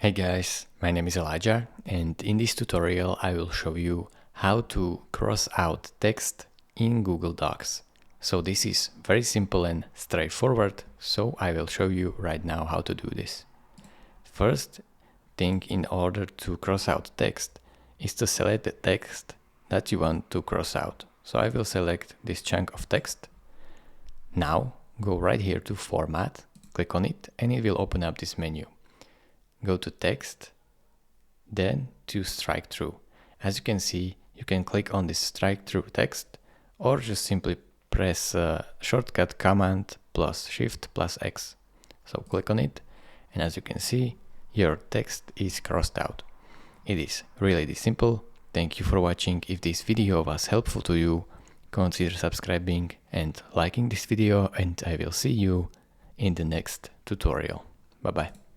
Hey guys, my name is Elijah, and in this tutorial I will show you how to cross out text in Google Docs. So this is very simple and straightforward, so I will show you right now how to do this. First thing in order to cross out text is to select the text that you want to cross out. So I will select this chunk of text. Now go right here to Format, click on it, and it will open up this menu. Go to Text, then to Strikethrough. As you can see, you can click on this Strikethrough text or just simply press shortcut Command plus Shift plus X. So click on it, and as you can see, your text is crossed out. It is really this simple. Thank you for watching. If this video was helpful to you, consider subscribing and liking this video, and I will see you in the next tutorial. Bye bye.